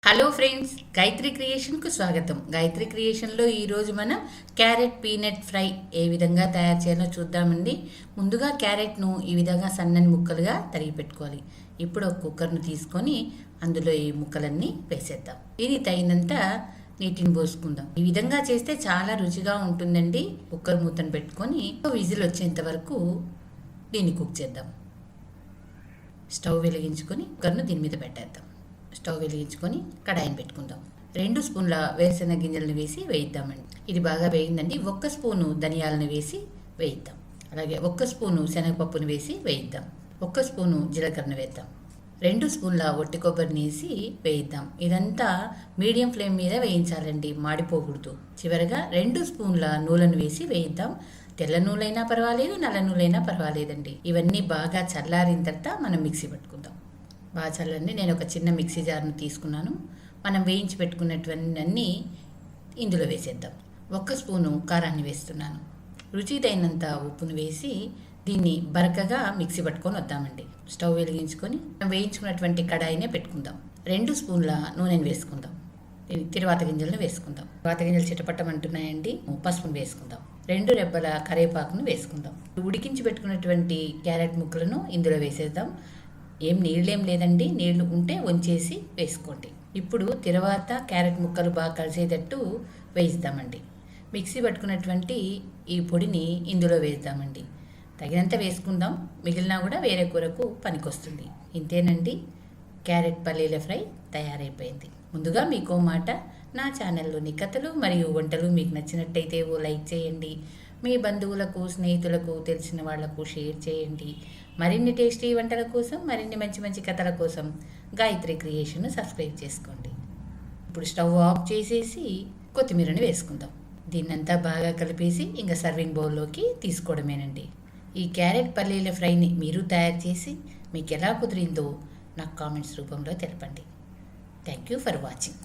Hello friends, Gayatri క్రియేషన్కు స్వాగతం. గాయత్రి క్రియేషన్లో ఈరోజు మనం క్యారెట్ పీనట్ ఫ్రై ఏ విధంగా తయారు చేయాలో చూద్దామండి. ముందుగా క్యారెట్ను ఈ విధంగా సన్నని ముక్కలుగా తరిగి పెట్టుకోవాలి. ఇప్పుడు ఒక కుక్కర్ను తీసుకొని అందులో ఈ ముక్కలన్నీ వేసేద్దాం. ఇది తగినంత నీటిని పోసుకుందాం. ఈ విధంగా చేస్తే చాలా రుచిగా ఉంటుందండి. కుక్కర్ మూతను పెట్టుకొని విజిల్ వచ్చేంత వరకు దీన్ని కుక్ చేద్దాం. స్టవ్ వెలిగించుకొని కుక్కర్ను దీని మీద పెట్టేద్దాం. స్టవ్ వెలిగించుకొని కడాయిని పెట్టుకుందాం. 2 స్పూన్ల వేరుశెనగ గింజలను వేసి వేయిద్దామండి. ఇది బాగా వేయిందండి. 1 స్పూను ధనియాలను వేసి వేయిద్దాం. అలాగే 1 స్పూను శనగపప్పును వేసి వేయిద్దాం. 1 స్పూను జీలకర్రను వేద్దాం. 2 స్పూన్ల ఒట్టి కొబ్బరిని వేసి వేయిద్దాం. ఇదంతా మీడియం ఫ్లేమ్ మీద వేయించాలండి, మాడిపోకూడదు. చివరగా 2 స్పూన్ల నూనెను వేసి వేయిద్దాం. తెల్ల నూనెలైనా పర్వాలేదు, నల్ల నూనెలైనా పర్వాలేదండి. ఇవన్నీ బాగా చల్లారిన తర్వాత మనం మిక్సీ పట్టుకుందాం. బాగా చల్లండి. నేను ఒక చిన్న మిక్సీ జార్ను తీసుకున్నాను. మనం వేయించి పెట్టుకున్నటువన్నీ ఇందులో వేసేద్దాం. 1 స్పూను కారాన్ని వేస్తున్నాను. రుచి తగినంత ఉప్పును వేసి దీన్ని బరకగా మిక్సీ పట్టుకొని వద్దామండి. స్టవ్ వెలిగించుకొని మనం వేయించుకున్నటువంటి కడాయినే పెట్టుకుందాం. 2 స్పూన్ల నూనెను వేసుకుందాం. తిరువాత గింజలను వేసుకుందాం. తిరువాత గింజలు చిటపట్టమంటున్నాయండి. పసుపును వేసుకుందాం. 2 రెబ్బల కరివేపాకును వేసుకుందాం. ఉడికించి పెట్టుకున్నటువంటి క్యారెట్ ముక్కలను ఇందులో వేసేద్దాం. నీళ్ళేం లేదండి, నీళ్లు ఉంటే వంచేసి వేసుకోండి. ఇప్పుడు తర్వాత క్యారెట్ ముక్కలు బాగా కలిసేటట్టు వేయిద్దామండి. మిక్సీ పట్టుకున్నటువంటి ఈ పొడిని ఇందులో వేద్దామండి. తగినంత వేసుకుందాం, మిగిలినా కూడా వేరే కూరకు పనికొస్తుంది. ఇంతేనండి, క్యారెట్ పల్లీల ఫ్రై తయారైపోయింది. ముందుగా మీకో మాట, నా ఛానల్లోని కథలు మరియు వంటలు మీకు నచ్చినట్టయితే ఓ లైక్ చేయండి. మీ బంధువులకు, స్నేహితులకు, తెలిసిన వాళ్లకు షేర్ చేయండి. మరిన్ని టేస్టీ వంటల కోసం, మరిన్ని మంచి మంచి కథల కోసం గాయత్రి క్రియేషన్ సబ్స్క్రైబ్ చేసుకోండి. ఇప్పుడు స్టవ్ ఆఫ్ చేసేసి కొత్తిమీరని వేసుకుందాం. దీన్నంతా బాగా కలిపేసి ఇంకా సర్వింగ్ బౌల్లోకి తీసుకోవడమేనండి. ఈ క్యారెట్ పల్లీల ఫ్రైని మీరు తయారు చేసి మీకు ఎలా కుదిరిందో నాకు కామెంట్స్ రూపంలో తెలపండి. Thank you for watching.